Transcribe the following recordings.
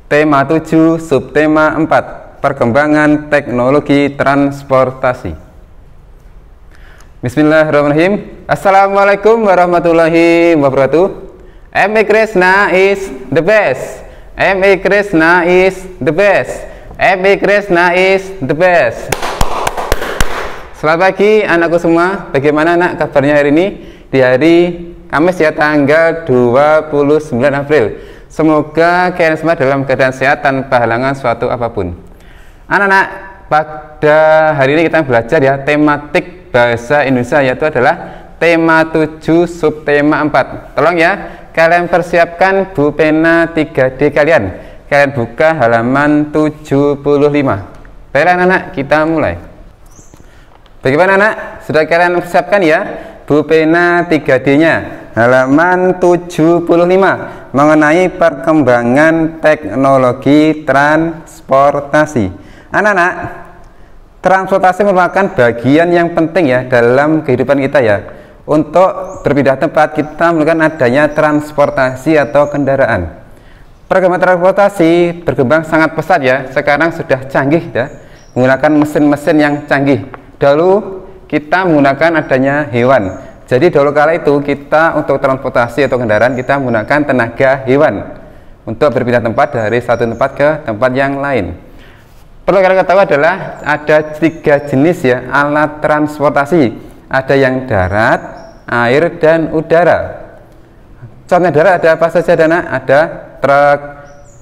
Tema 7, subtema 4, perkembangan teknologi transportasi. Bismillahirrahmanirrahim. Assalamualaikum warahmatullahi wabarakatuh. MI Krishna is the best. MI Krishna is the best. MI Krishna is the best. Selamat pagi anakku semua. Bagaimana anak kabarnya hari ini? Di hari Kamis ya, tanggal 29 April. Semoga kalian semua dalam keadaan sehat tanpa halangan suatu apapun. Anak-anak, pada hari ini kita belajar ya tematik bahasa Indonesia, yaitu adalah tema 7 subtema 4. Tolong ya, kalian persiapkan buku pena 3D kalian. Kalian buka halaman 75. Baiklah anak-anak, kita mulai. Bagaimana anak? Sudah kalian persiapkan ya buku pena 3D-nya? Halaman 75 mengenai perkembangan teknologi transportasi. Anak-anak, transportasi merupakan bagian yang penting ya dalam kehidupan kita ya. Untuk berpindah tempat kita memerlukan adanya transportasi atau kendaraan. Perkembangan transportasi berkembang sangat pesat ya. Sekarang sudah canggih ya, menggunakan mesin-mesin yang canggih. Dahulu kita menggunakan adanya hewan. Jadi dahulu kala itu kita untuk transportasi atau kendaraan kita menggunakan tenaga hewan untuk berpindah tempat dari satu tempat ke tempat yang lain. Perlu kalian ketahui adalah ada 3 jenis ya alat transportasi. Ada yang darat, air, dan udara. Contohnya darat ada apa saja Dana? Ada truk,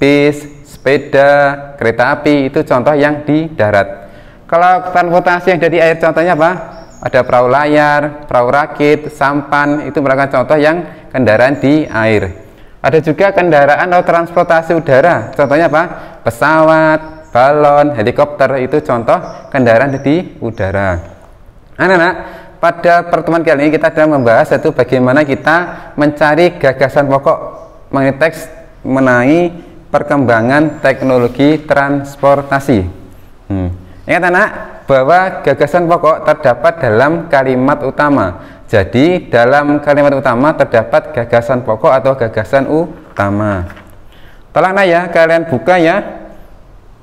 bis, sepeda, kereta api, itu contoh yang di darat. Kalau transportasi yang dari air contohnya apa? Ada perahu layar, perahu rakit, sampan, itu merupakan contoh yang kendaraan di air. Ada juga kendaraan atau transportasi udara, contohnya apa? Pesawat, balon, helikopter, itu contoh kendaraan di udara. Anak-anak, pada pertemuan kali ini kita sedang membahas yaitu bagaimana kita mencari gagasan pokok mengenai teks mengenai perkembangan teknologi transportasi. Ingat anak, bahwa gagasan pokok terdapat dalam kalimat utama. Jadi dalam kalimat utama terdapat gagasan pokok atau gagasan utama. Tolong ya kalian buka ya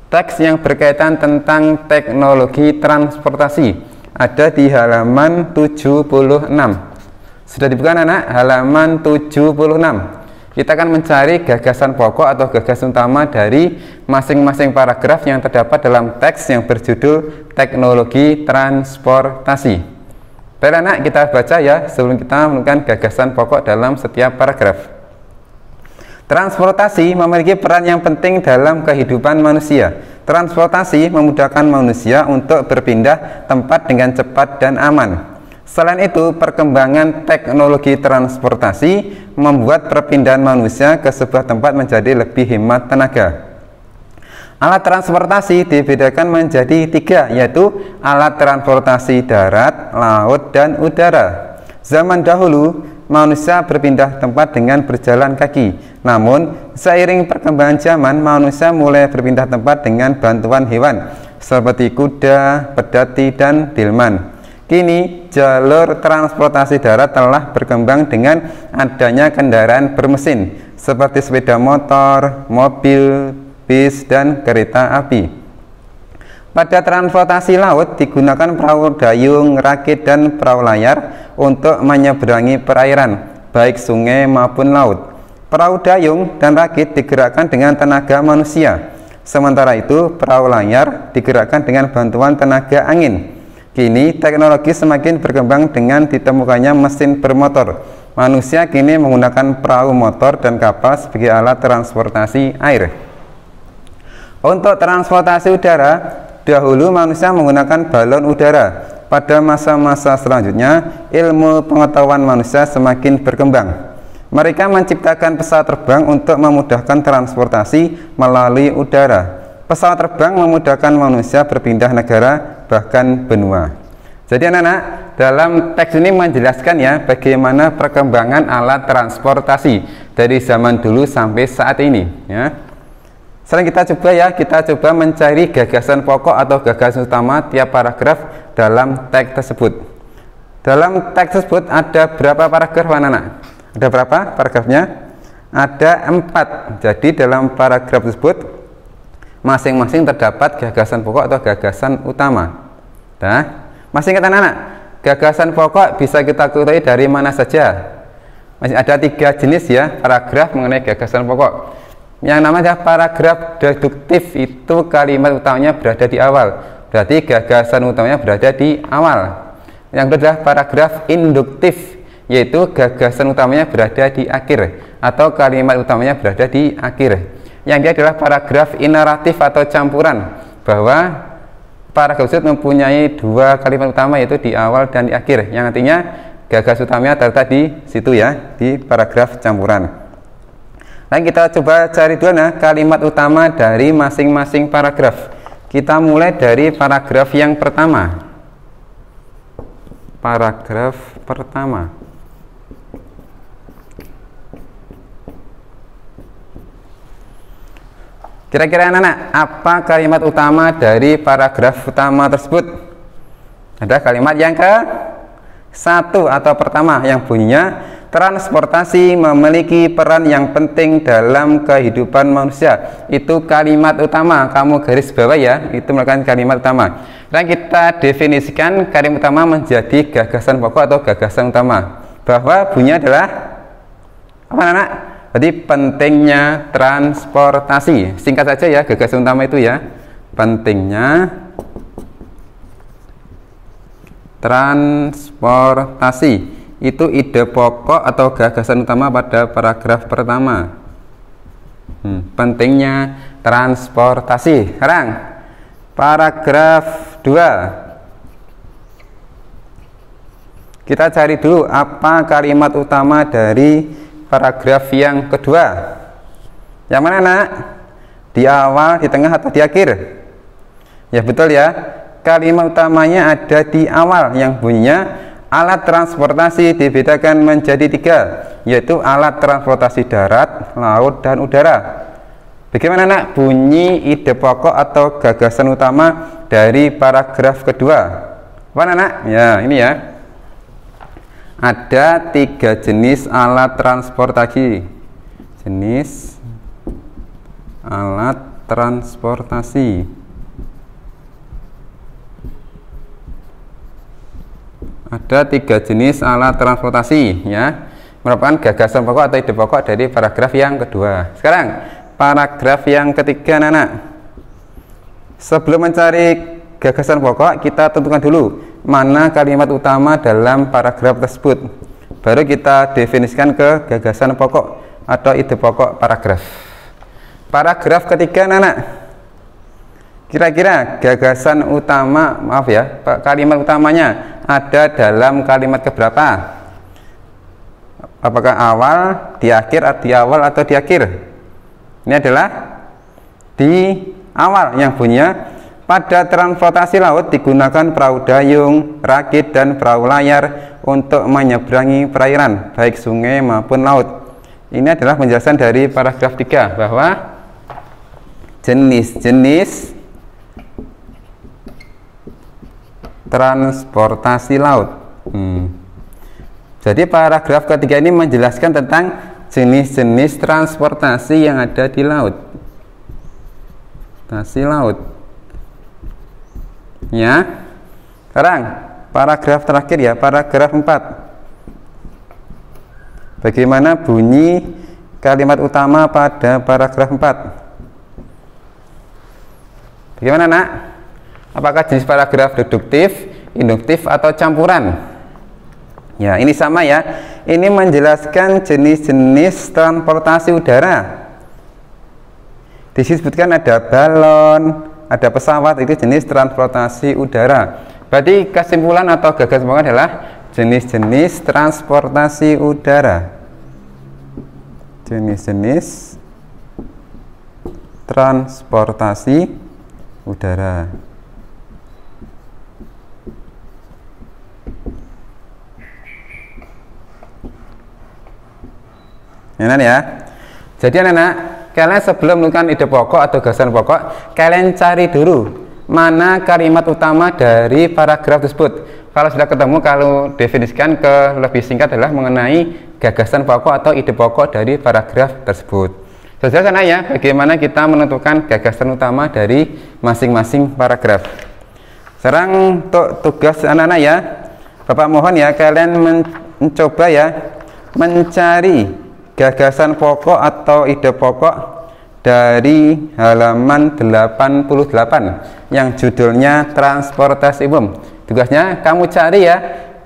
teks yang berkaitan tentang teknologi transportasi. Ada di halaman 76. Sudah dibuka anak? Halaman 76. Kita akan mencari gagasan pokok atau gagasan utama dari masing-masing paragraf yang terdapat dalam teks yang berjudul teknologi transportasi. Baik anak, kita baca ya sebelum kita menemukan gagasan pokok dalam setiap paragraf. Transportasi memiliki peran yang penting dalam kehidupan manusia. Transportasi memudahkan manusia untuk berpindah tempat dengan cepat dan aman. Selain itu, perkembangan teknologi transportasi membuat perpindahan manusia ke sebuah tempat menjadi lebih hemat tenaga. Alat transportasi dibedakan menjadi 3, yaitu alat transportasi darat, laut, dan udara. Zaman dahulu, manusia berpindah tempat dengan berjalan kaki. Namun, seiring perkembangan zaman, manusia mulai berpindah tempat dengan bantuan hewan, seperti kuda, pedati, dan delman. Kini jalur transportasi darat telah berkembang dengan adanya kendaraan bermesin seperti sepeda motor, mobil, bis, dan kereta api. Pada transportasi laut digunakan perahu dayung, rakit, dan perahu layar untuk menyeberangi perairan, baik sungai maupun laut. Perahu dayung dan rakit digerakkan dengan tenaga manusia. Sementara itu, perahu layar digerakkan dengan bantuan tenaga angin. Kini teknologi semakin berkembang dengan ditemukannya mesin bermotor. Manusia kini menggunakan perahu motor dan kapal sebagai alat transportasi air. Untuk transportasi udara, dahulu manusia menggunakan balon udara. Pada masa-masa selanjutnya, ilmu pengetahuan manusia semakin berkembang. Mereka menciptakan pesawat terbang untuk memudahkan transportasi melalui udara. Pesawat terbang memudahkan manusia berpindah negara, bahkan benua. Jadi anak-anak, dalam teks ini menjelaskan ya bagaimana perkembangan alat transportasi dari zaman dulu sampai saat ini ya. Sekarang kita coba ya, kita coba mencari gagasan pokok atau gagasan utama tiap paragraf dalam teks tersebut. Dalam teks tersebut ada berapa paragraf anak-anak? Ada berapa paragrafnya? Ada 4. Jadi dalam paragraf tersebut masing-masing terdapat gagasan pokok atau gagasan utama. Nah, masih ingat anak-anak? Gagasan pokok bisa kita ketahui dari mana saja. Masih ada 3 jenis ya paragraf mengenai gagasan pokok. Yang namanya paragraf deduktif, itu kalimat utamanya berada di awal, berarti gagasan utamanya berada di awal. Yang kedua adalah paragraf induktif, yaitu gagasan utamanya berada di akhir atau kalimat utamanya berada di akhir. Yang ketiga adalah paragraf inaratif atau campuran, bahwa paragraf tersebut mempunyai 2 kalimat utama, yaitu di awal dan di akhir, yang artinya gagasan utamanya terletak di situ ya, di paragraf campuran. Nah, kita coba cari dulu nah kalimat utama dari masing-masing paragraf. Kita mulai dari paragraf yang pertama. Paragraf pertama. Kira-kira anak-anak, apa kalimat utama dari paragraf utama tersebut? Ada kalimat yang ke-1 atau pertama yang bunyinya, transportasi memiliki peran yang penting dalam kehidupan manusia. Itu kalimat utama, kamu garis bawah ya, itu merupakan kalimat utama. Dan kita definisikan kalimat utama menjadi gagasan pokok atau gagasan utama, bahwa bunyinya adalah apa anak? Jadi pentingnya transportasi. Singkat saja ya, gagasan utama itu ya, pentingnya transportasi. Itu ide pokok atau gagasan utama pada paragraf pertama. Pentingnya transportasi. Sekarang paragraf 2. Kita cari dulu apa kalimat utama dari paragraf yang kedua. Yang mana nak? Di awal, di tengah, atau di akhir? Ya betul ya, kalimat utamanya ada di awal yang bunyinya, alat transportasi dibedakan menjadi 3, yaitu alat transportasi darat, laut, dan udara. Bagaimana nak bunyi ide pokok atau gagasan utama dari paragraf kedua? Apa nak? Ya ini ya, ada 3 jenis alat transportasi. Jenis alat transportasi. Ada 3 jenis alat transportasi ya, merupakan gagasan pokok atau ide pokok dari paragraf yang kedua. Sekarang paragraf yang ketiga anak-anak. Sebelum mencari gagasan pokok, kita tentukan dulu mana kalimat utama dalam paragraf tersebut, baru kita definisikan ke gagasan pokok atau ide pokok paragraf. Paragraf ketiga anak-anak, kira-kira gagasan utama, maaf ya, kalimat utamanya ada dalam kalimat keberapa? Apakah awal, di akhir, di awal, atau di akhir? Ini adalah di awal, yang bunyinya, pada transportasi laut digunakan perahu dayung, rakit, dan perahu layar untuk menyeberangi perairan, baik sungai maupun laut. Ini adalah penjelasan dari paragraf 3, bahwa jenis-jenis transportasi laut. Jadi paragraf ketiga ini menjelaskan tentang jenis-jenis transportasi yang ada di laut. Transportasi laut. Ya. Sekarang paragraf terakhir ya, paragraf 4. Bagaimana bunyi kalimat utama pada paragraf 4? Bagaimana nak? Apakah jenis paragraf deduktif, induktif, atau campuran? Ya, ini sama ya. Ini menjelaskan jenis-jenis transportasi udara. Disebutkan ada balon, ada pesawat, itu jenis transportasi udara. Berarti kesimpulan atau gagasan pokok adalah jenis-jenis transportasi udara. Jenis-jenis transportasi udara. Ya. Jadi anak-anak, kalian sebelum menemukan ide pokok atau gagasan pokok, kalian cari dulu mana kalimat utama dari paragraf tersebut. Kalau sudah ketemu, kalau definisikan ke lebih singkat adalah mengenai gagasan pokok atau ide pokok dari paragraf tersebut. Sudah jelas anak ya, bagaimana kita menentukan gagasan utama dari masing-masing paragraf. Sekarang untuk tugas anak-anak ya, Bapak mohon ya kalian mencoba ya mencari gagasan pokok atau ide pokok dari halaman 88 yang judulnya transportasi umum. Tugasnya kamu cari ya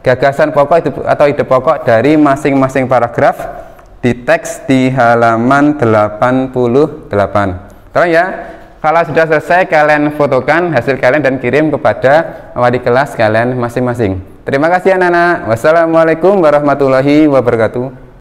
gagasan pokok atau ide pokok dari masing-masing paragraf di teks di halaman 88. Tolong ya, kalau sudah selesai kalian fotokan hasil kalian dan kirim kepada wali kelas kalian masing-masing. Terima kasih anak-anak. Wassalamualaikum warahmatullahi wabarakatuh.